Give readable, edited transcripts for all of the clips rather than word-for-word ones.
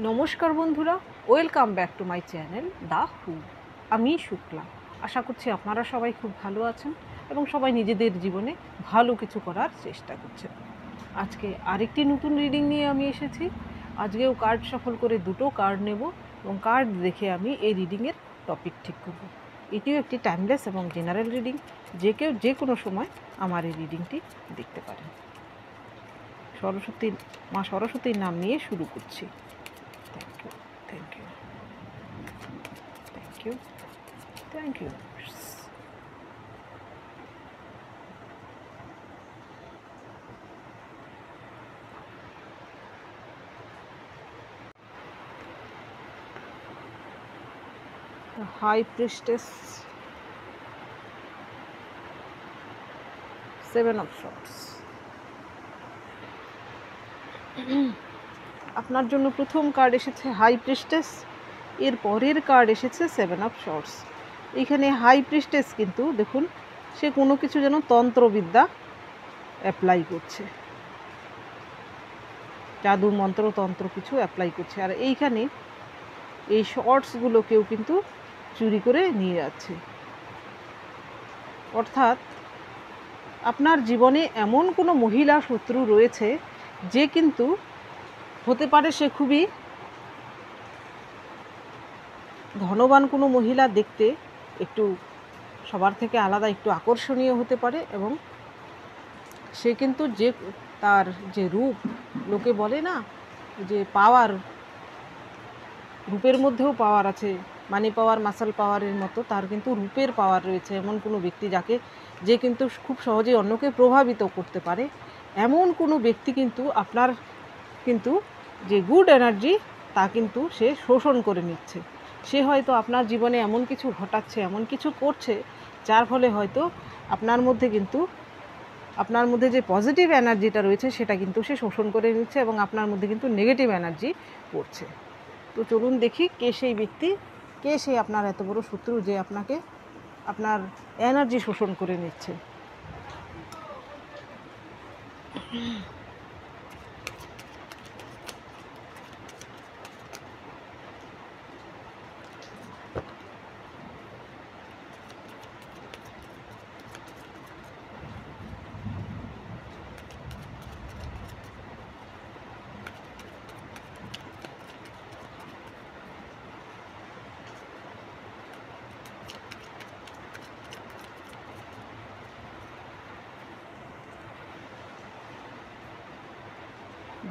নমস্কার বন্ধুরা, welcome back to my channel the হু। আমি শুক্লা। আশা করছি আপনারা সবাই খুব ভালো আছেন এবং সবাই নিজেদের জীবনে ভালো কিছু করার চেষ্টা করছেন। আজকে আরেকটি নতুন রিডিং নিয়ে আমি এসেছি। আজকেও কার্ড সফল করে দুটো কার্ড নেব এবং কার্ড দেখে আমি এই রিডিংয়ের টপিক ঠিক করব। এটিও একটি টাইমলেস এবং জেনারেল রিডিং, যে কেউ যে কোনো সময় আমার এই রিডিংটি দেখতে পারেন। মা সরস্বতীর নাম নিয়ে শুরু করছি। Thank you. Thank you. Thank you. The High Priestess, Seven of Swords. আপনার জন্য প্রথম কার্ড এসেছে হাই প্রিস্টেস, এর পরের কার্ড এসেছে সেভেন অফ শর্টস। এইখানে হাই প্রিস্টেস কিন্তু দেখুন, সে কোনো কিছু যেন তন্ত্রবিদ্যা অ্যাপ্লাই করছে, জাদু মন্ত্রতন্ত্র কিছু অ্যাপ্লাই করছে। আর এইখানে এই শর্টসগুলো কেউ কিন্তু চুরি করে নিয়ে যাচ্ছে। অর্থাৎ আপনার জীবনে এমন কোনো মহিলা শত্রু রয়েছে যে কিন্তু হতে পারে সে খুবই ধনবান কোনো মহিলা, দেখতে একটু সবার থেকে আলাদা, একটু আকর্ষণীয় হতে পারে এবং সে কিন্তু যে তার যে রূপ, লোকে বলে না যে পাওয়ার, রূপের মধ্যেও পাওয়ার আছে, মানি পাওয়ার, মাসল পাওয়ারের মতো তার কিন্তু রূপের পাওয়ার রয়েছে। এমন কোনো ব্যক্তি যে কিন্তু খুব সহজেই অন্যকে প্রভাবিত করতে পারে, এমন কোনো ব্যক্তি কিন্তু আপনার কিন্তু যে গুড এনার্জি তা কিন্তু সে শোষণ করে নিচ্ছে। সে হয়তো আপনার জীবনে এমন কিছু ঘটাচ্ছে, এমন কিছু করছে যার ফলে হয়তো আপনার মধ্যে যে পজিটিভ এনার্জিটা রয়েছে সেটা কিন্তু সে শোষণ করে নিচ্ছে এবং আপনার মধ্যে কিন্তু নেগেটিভ এনার্জি পড়ছে। তো চলুন দেখি কে সেই ব্যক্তি, কে সেই আপনার এত বড় শত্রু যে আপনার এনার্জি শোষণ করে নিচ্ছে।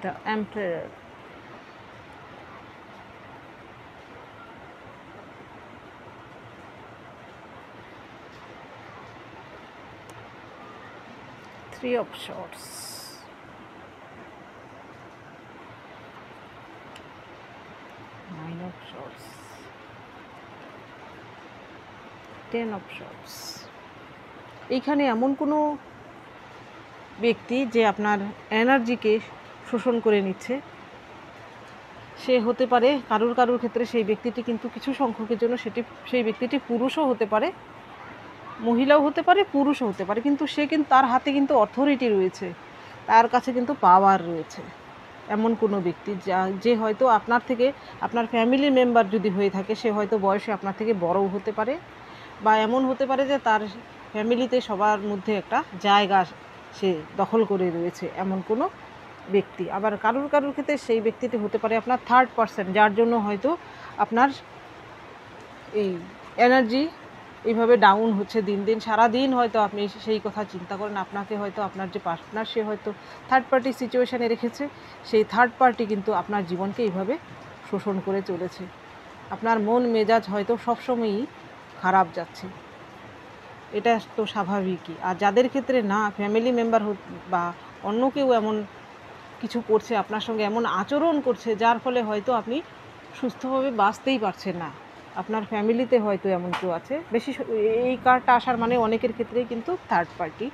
The Emperor. Three of Swords. Nine of Swords. Ten of Swords. এইখানে এমন কোনো ব্যক্তি যে আপনার এনার্জিকে শোষণ করে নিচ্ছে, সে হতে পারে কারুর ক্ষেত্রে সেই ব্যক্তিটি কিন্তু কিছু সংখ্যকের জন্য সেই ব্যক্তিটি পুরুষও হতে পারে, মহিলাও হতে পারে, পুরুষও হতে পারে, কিন্তু তার হাতে কিন্তু অথরিটি রয়েছে, তার কাছে কিন্তু পাওয়ার রয়েছে। এমন কোনো ব্যক্তি যে হয়তো আপনার ফ্যামিলি মেম্বার যদি হয়ে থাকে, সে হয়তো বয়সে আপনার থেকে বড়ও হতে পারে, বা এমন হতে পারে যে তার ফ্যামিলিতে সবার মধ্যে একটা জায়গা সে দখল করে রয়েছে, এমন কোনো ব্যক্তি। আবার কারুর ক্ষেত্রে সেই ব্যক্তিটি হতে পারে আপনার থার্ড পারসন, যার জন্য হয়তো আপনার এই এনার্জি এইভাবে ডাউন হচ্ছে দিন দিন। সারাদিন হয়তো আপনি সেই কথা চিন্তা করেন, আপনাকে হয়তো আপনার যে পার্টনার সে হয়তো থার্ড পার্টি সিচুয়েশানে রেখেছে, সেই থার্ড পার্টি কিন্তু আপনার জীবনকে এইভাবে শোষণ করে চলেছে। আপনার মন মেজাজ হয়তো সবসময়ই খারাপ যাচ্ছে, এটা তো স্বাভাবিকই। আর যাদের ক্ষেত্রে না ফ্যামিলি মেম্বার বা অন্য কেউ এমন কিছু করছে, আপনার সঙ্গে এমন আচরণ করছে যার ফলে হয়তো আপনি সুস্থভাবে বাঁচতেই পারছেন না, আপনার ফ্যামিলিতে হয়তো এমন কেউ আছে। এই কার্ডটা আসার মানে অনেকের ক্ষেত্রেই কিন্তু থার্ড পার্টি।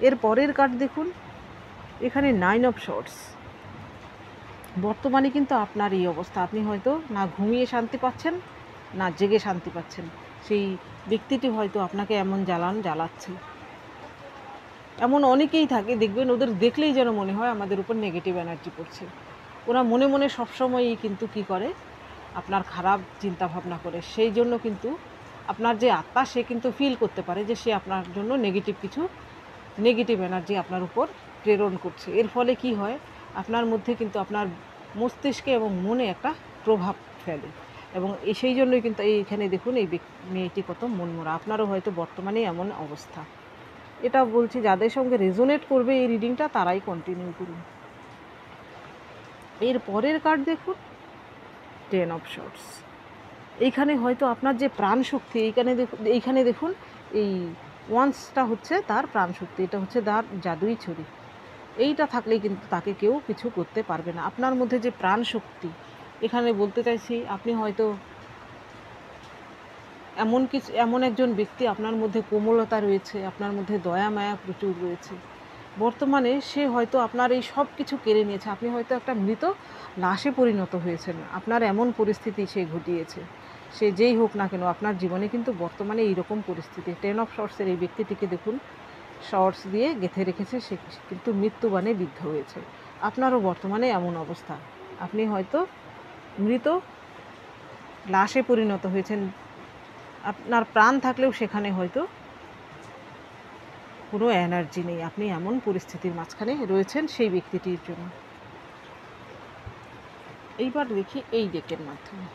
এর পরের কার্ড দেখুন, এখানে নাইন অফ শর্টস। বর্তমানে কিন্তু আপনার এই অবস্থা, আপনি হয়তো না ঘুমিয়ে শান্তি পাচ্ছেন, না জেগে শান্তি পাচ্ছেন। সেই ব্যক্তিটি হয়তো আপনাকে এমন জ্বালাচ্ছে। এমন অনেকেই থাকে, দেখবেন ওদের দেখলেই যেন মনে হয় আমাদের উপর নেগেটিভ এনার্জি পড়ছে। ওরা মনে মনে সবসময়ই কিন্তু কি করে, আপনার খারাপ চিন্তা ভাবনা করে। সেই জন্য কিন্তু আপনার যে আত্মা সে কিন্তু ফিল করতে পারে যে সে আপনার জন্য নেগেটিভ এনার্জি আপনার উপর প্রেরণ করছে। এর ফলে কি হয়, আপনার মধ্যে কিন্তু আপনার মস্তিষ্কে এবং মনে একটা প্রভাব ফেলে। এবং সেই জন্যই কিন্তু এইখানে দেখুন এই মেয়েটি কত মনমরা। আপনারও হয়তো বর্তমানে এমন অবস্থা। এটা বলছি যাদের সঙ্গে রেজোনেট করবে এই রিডিংটা তারাই কন্টিনিউ করুন। এর পরের কার্ড দেখুন, 10 অফ শর্টস। এইখানে হয়তো আপনার যে প্রাণ শক্তি, এইখানে দেখুন এই ওয়ান্সটা হচ্ছে তার প্রাণ শক্তি, এটা হচ্ছে তার জাদুই ছড়ি। এইটা থাকলেই কিন্তু তাকে কেউ কিছু করতে পারবে না। আপনার মধ্যে যে প্রাণ শক্তি, এখানে বলতে চাইছি আপনি হয়তো এমন একজন ব্যক্তি, আপনার মধ্যে কোমলতা রয়েছে, আপনার মধ্যে দয়া মায়া প্রচুর রয়েছে। বর্তমানে সে হয়তো আপনার এই সব কিছু কেড়ে নিয়েছে। আপনি হয়তো একটা মৃত লাশে পরিণত হয়েছেন, আপনার এমন পরিস্থিতি সে ঘটিয়েছে। সে যেই হোক না কেন আপনার জীবনে কিন্তু বর্তমানে এইরকম পরিস্থিতি। 10 অফ শর্টসের এই ব্যক্তিটিকে দেখুন শর্টস দিয়ে গেঁথে রেখেছে, সে কিন্তু মৃত্যুবাণে বিদ্ধ হয়েছে। আপনারও বর্তমানে এমন অবস্থা, আপনি হয়তো মৃত লাশে পরিণত হয়েছেন। আপনার প্রাণ থাকলেও সেখানে হয়তো কোনো এনার্জি নেই। আপনি এমন পরিস্থিতির মাঝখানে রয়েছেন সেই ব্যক্তিটির জন্য। এইবার দেখি এই ডেকের মাধ্যমে।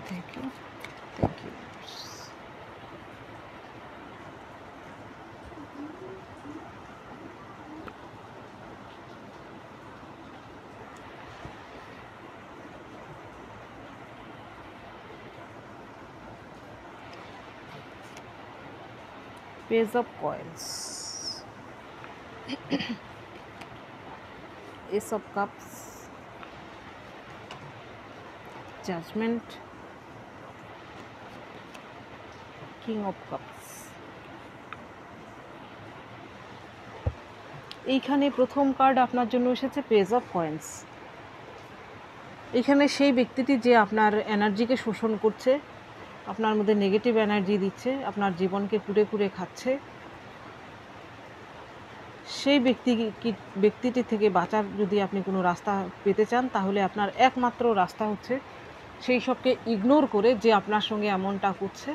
Thank you. Thank you. Page of Coins. Ace of Cups. Judgment. King of Cups. এইখানে প্রথম কার্ড আপনার জন্য এসেছে পেজ অফ কয়েন্স। এখানে সেই ব্যক্তিটি যে আপনার এনার্জিকে শোষণ করছে, আপনার মধ্যে নেগেটিভ এনার্জি দিচ্ছে, আপনার জীবনকে কুড়ে কুড়ে খাচ্ছে, সেই ব্যক্তিটি থেকে বাঁচার যদি আপনি কোনো রাস্তা পেতে চান, তাহলে আপনার একমাত্র রাস্তা হচ্ছে সেই সবকে ইগনোর করে যে আপনার সঙ্গে এমনটা করছে,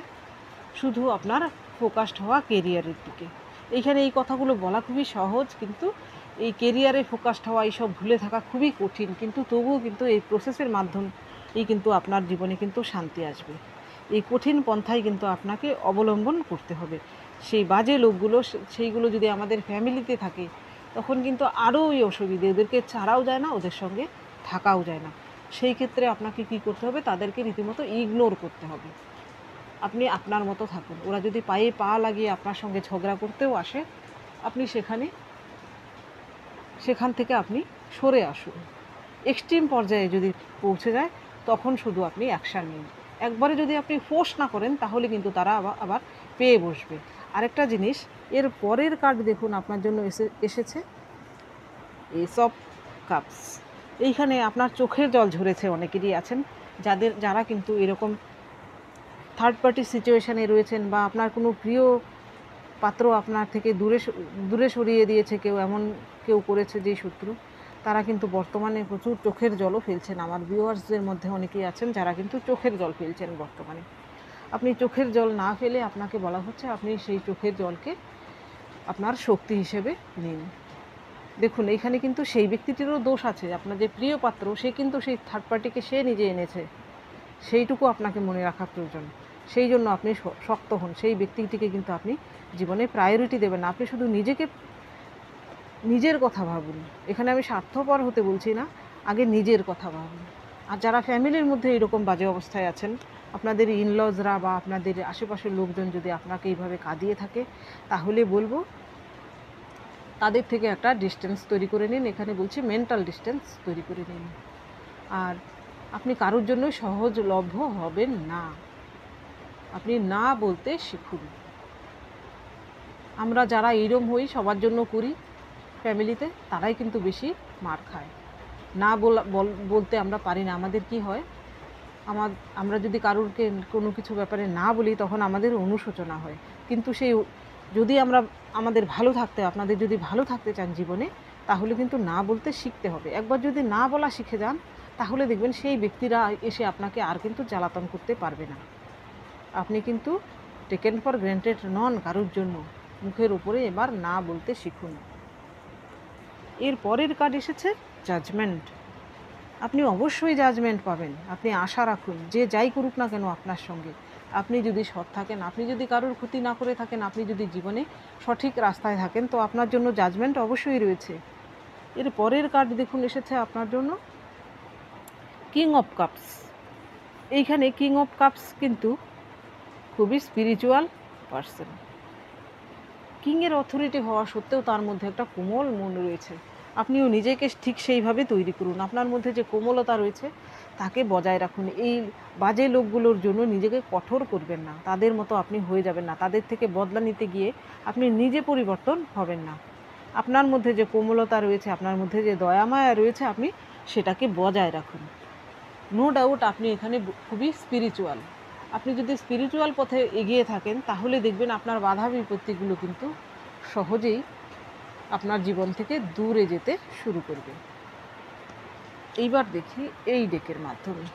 শুধু আপনার ফোকাসড হওয়া কেরিয়ারের দিকে। এইখানে এই কথাগুলো বলা খুবই সহজ, কিন্তু এই কেরিয়ারে ফোকাসড হওয়া, এইসব ভুলে থাকা খুবই কঠিন। কিন্তু তবুও কিন্তু এই প্রসেসের মাধ্যমেই কিন্তু আপনার জীবনে কিন্তু শান্তি আসবে। এই কঠিন পন্থাই কিন্তু আপনাকে অবলম্বন করতে হবে। সেই বাজে লোকগুলো, সেইগুলো যদি আমাদের ফ্যামিলিতে থাকে, তখন কিন্তু আরও ওই অসুবিধে, ওদেরকে ছাড়াও যায় না, ওদের সঙ্গে থাকাও যায় না। সেই ক্ষেত্রে আপনাকে কি করতে হবে, তাদেরকে রীতিমতো ইগনোর করতে হবে। আপনি আপনার মতো থাকুন। ওরা যদি পায়ে পা লাগিয়ে আপনার সঙ্গে ঝগড়া করতেও আসে, আপনি সেখান থেকে আপনি সরে আসুন। এক্সট্রিম পর্যায়ে যদি পৌঁছে যায়, তখন শুধু আপনি অ্যাকশান নিন। একবারে যদি আপনি ফোর্স না করেন, তাহলে কিন্তু তারা আবার পেয়ে বসবে। আরেকটা জিনিস, এর পরের কার্ড দেখুন আপনার জন্য এসেছে এস অফ কাপস। এইখানে আপনার চোখের জল ঝরেছে, অনেকেরই আছেন যারা কিন্তু এরকম থার্ড পার্টি সিচুয়েশানে রয়েছেন, বা আপনার কোনো প্রিয় পাত্র আপনার থেকে দূরে সরিয়ে দিয়েছে এমন কেউ করেছে যেই শত্রু, তারা কিন্তু বর্তমানে প্রচুর চোখের জলও ফেলছেন। আমার ভিউয়ার্সদের মধ্যে অনেকেই আছেন যারা কিন্তু চোখের জল ফেলছেন বর্তমানে। আপনি চোখের জল না ফেলে, আপনাকে বলা হচ্ছে আপনি সেই চোখের জলকে আপনার শক্তি হিসেবে নিন। দেখুন এইখানে কিন্তু সেই ব্যক্তিটিরও দোষ আছে। আপনার যে প্রিয় পাত্র, সে কিন্তু সেই থার্ড পার্টিকে সে নিজে এনেছে, সেইটুকু আপনাকে মনে রাখা প্রয়োজন। সেই জন্য আপনি শক্ত হন। সেই ব্যক্তিটিকে কিন্তু আপনি জীবনে প্রায়োরিটি দেবেন না। আপনি শুধু নিজের কথা ভাবুন। এখানে আমি স্বার্থপর হতে বলছি না, আগে নিজের কথা ভাবুন। আর যারা ফ্যামিলির মধ্যে এরকম বাজে অবস্থায় আছেন, আপনাদের ইনলজরা বা আপনাদের আশেপাশের লোকজন যদি আপনাকে এইভাবে কাঁদিয়ে থাকে, তাহলে বলবো তাদের থেকে একটা ডিস্টেন্স তৈরি করে নিন। এখানে বলছি মেন্টাল ডিস্টেন্স তৈরি করে নিন। আর আপনি কারোর জন্য সহজলভ্য হবেন না। আপনি না বলতে শিখুন। আমরা যারা এইরকম হই, সবার জন্য করি ফ্যামিলিতে, তারাই কিন্তু বেশি মার খায়। না বলতে আমরা পারি না। আমাদের কি হয়, আমরা যদি কারুরকে কোনো কিছু ব্যাপারে না বলি তখন আমাদের অনুশোচনা হয়। কিন্তু যদি আমরা আমাদের ভালো থাকতে, আপনাদের যদি ভালো থাকতে চান জীবনে, তাহলে কিন্তু না বলতে শিখতে হবে। একবার যদি না বলা শিখে যান, তাহলে দেখবেন সেই ব্যক্তিরা এসে আপনাকে আর কিন্তু জ্বালাতন করতে পারবে না। আপনি কিন্তু টেকেন ফর গ্র্যান্টেড নন কারোর জন্য। মুখের উপরে এবার না বলতে শিখুন। এর পরের কার্ড এসেছে জাজমেন্ট। আপনি অবশ্যই জাজমেন্ট পাবেন। আপনি আশা রাখুন, যে যাই করুক না কেন আপনার সঙ্গে, আপনি যদি সৎ থাকেন, আপনি যদি কারোর ক্ষতি না করে থাকেন, আপনি যদি জীবনে সঠিক রাস্তায় থাকেন, তো আপনার জন্য জাজমেন্ট অবশ্যই রয়েছে। এর পরের কার্ড দেখুন এসেছে আপনার জন্য কিং অফ কাপস। এইখানে কিং অফ কাপস কিন্তু খুবই স্পিরিচুয়াল পার্সন। কিংয়ের অথরিটি হওয়া সত্ত্বেও তার মধ্যে একটা কোমল মন রয়েছে। আপনিও নিজেকে ঠিক সেইভাবে তৈরি করুন। আপনার মধ্যে যে কোমলতা রয়েছে তাকে বজায় রাখুন। এই বাজে লোকগুলোর জন্য নিজেকে কঠোর করবেন না, তাদের মতো আপনি হয়ে যাবেন না। তাদের থেকে বদলা নিতে গিয়ে আপনি নিজে পরিবর্তন হবেন না। আপনার মধ্যে যে কোমলতা রয়েছে, আপনার মধ্যে যে দয়ামায়া রয়েছে, আপনি সেটাকে বজায় রাখুন। নো ডাউট আপনি এখানে খুবই স্পিরিচুয়াল। আপনি যদি স্পিরিচুয়াল পথে এগিয়ে থাকেন, তাহলে দেখবেন আপনার বাধা বিপত্তিগুলো কিন্তু সহজেই আপনার জীবন থেকে দূরে যেতে শুরু করবে। এইবার দেখি এই ডেকের মাধ্যমে।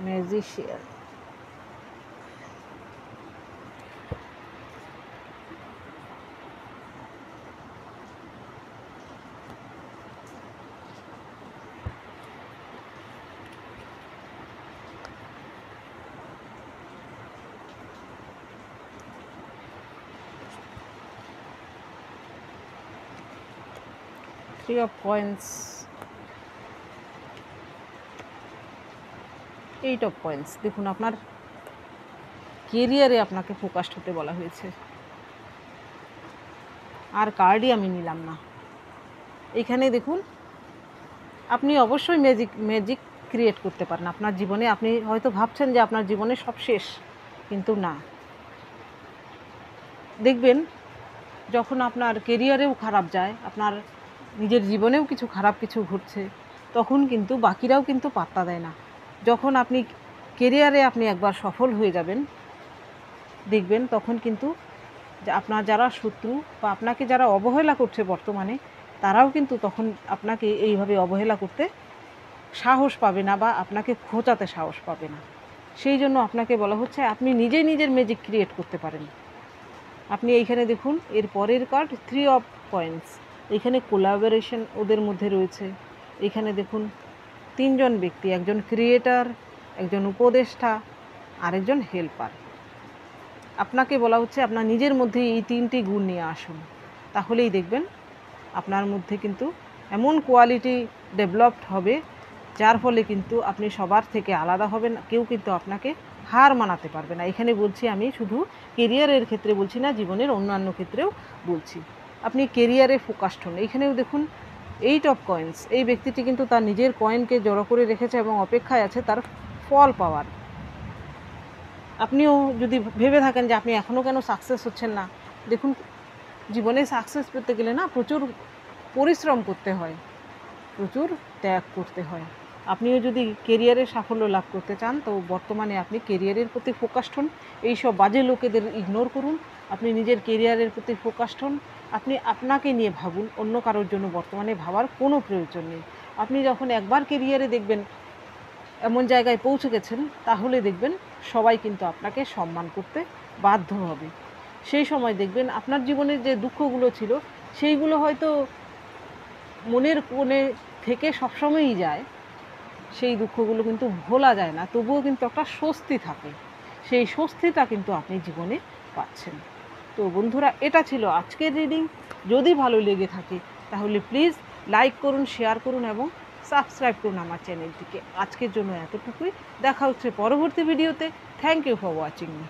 Magician. Three of coins, eight of coins. দেখুন আপনার কেরিয়ারে আপনাকে ফোকাসড হতে বলা হয়েছে। আর কার্ডই আমি নিলাম না। এইখানে দেখুন আপনি অবশ্যই ম্যাজিক ক্রিয়েট করতে পারেন আপনার জীবনে। আপনি হয়তো ভাবছেন যে আপনার জীবনে সব শেষ, কিন্তু না। দেখবেন যখন আপনার কেরিয়ারেও খারাপ যায়, আপনার নিজের জীবনেও কিছু খারাপ কিছু ঘটছে, তখন কিন্তু বাকিরাও কিন্তু পাত্তা দেয় না। যখন আপনি কেরিয়ারে আপনি একবার সফল হয়ে যাবেন, দেখবেন তখন কিন্তু আপনার যারা শত্রু বা আপনাকে যারা অবহেলা করছে বর্তমানে, তারাও কিন্তু তখন আপনাকে এইভাবে অবহেলা করতে সাহস পাবে না বা আপনাকে খোঁচাতে সাহস পাবে না। সেই জন্য আপনাকে বলা হচ্ছে আপনি নিজেই নিজের ম্যাজিক ক্রিয়েট করতে পারেন। আপনি এইখানে দেখুন এর পরের কার্ড থ্রি অফ কয়েন্স। এইখানে কোলাবোরেশন ওদের মধ্যে রয়েছে। এইখানে দেখুন তিনজন ব্যক্তি, একজন ক্রিয়েটার, একজন উপদেষ্টা, আরেকজন হেল্পার। আপনাকে বলা হচ্ছে আপনার নিজের মধ্যে এই তিনটি গুণ নিয়ে আসুন, তাহলেই দেখবেন আপনার মধ্যে কিন্তু এমন কোয়ালিটি ডেভেলপড হবে যার ফলে কিন্তু আপনি সবার থেকে আলাদা হবেন। কেউ কিন্তু আপনাকে হার মানাতে পারবে না। এখানে বলছি আমি শুধু কেরিয়ারের ক্ষেত্রে বলছি না, জীবনের অন্যান্য ক্ষেত্রেও বলছি। আপনি কেরিয়ারে ফোকাসড হন। এইখানেও দেখুন এইট অফ কয়েন্স। এই ব্যক্তিটি কিন্তু তার নিজের কয়েনকে জড়ো করে রেখেছে এবং অপেক্ষায় আছে তার ফল পাওয়ার। আপনিও যদি ভেবে থাকেন যে আপনি এখনও কেন সাকসেস হচ্ছেন না, দেখুন জীবনে সাকসেস পেতে গেলে না প্রচুর পরিশ্রম করতে হয়, প্রচুর ত্যাগ করতে হয়। আপনিও যদি কেরিয়ারে সাফল্য লাভ করতে চান, তো বর্তমানে আপনি কেরিয়ারের প্রতি ফোকাসড হন। এইসব বাজে লোকেদের ইগনোর করুন। আপনি নিজের কেরিয়ারের প্রতি ফোকাসড হন। আপনি আপনাকে নিয়ে ভাবুন, অন্য কারোর জন্য বর্তমানে ভাবার কোনো প্রয়োজন নেই। আপনি যখন একবার কেরিয়ারে দেখবেন এমন জায়গায় পৌঁছে গেছেন, তাহলে দেখবেন সবাই কিন্তু আপনাকে সম্মান করতে বাধ্য হবে। সেই সময় দেখবেন আপনার জীবনের যে দুঃখগুলো ছিল, সেইগুলো হয়তো মনের কোণে থেকে সবসময়ই যায়, সেই দুঃখগুলো কিন্তু ভোলা যায় না, তবুও কিন্তু একটা স্বস্তি থাকে। সেই স্বস্তিটা কিন্তু আপনি জীবনে পাচ্ছেন। তো বন্ধুরা, এটা ছিল আজকের রিডিং। যদি ভালো লেগে থাকে তাহলে প্লিজ লাইক করুন, শেয়ার করুন এবং সাবস্ক্রাইব করুন আমার চ্যানেলটিকে। আজকের জন্য এতটুকুই, দেখা হচ্ছে পরবর্তী ভিডিওতে। Thank you for watching me.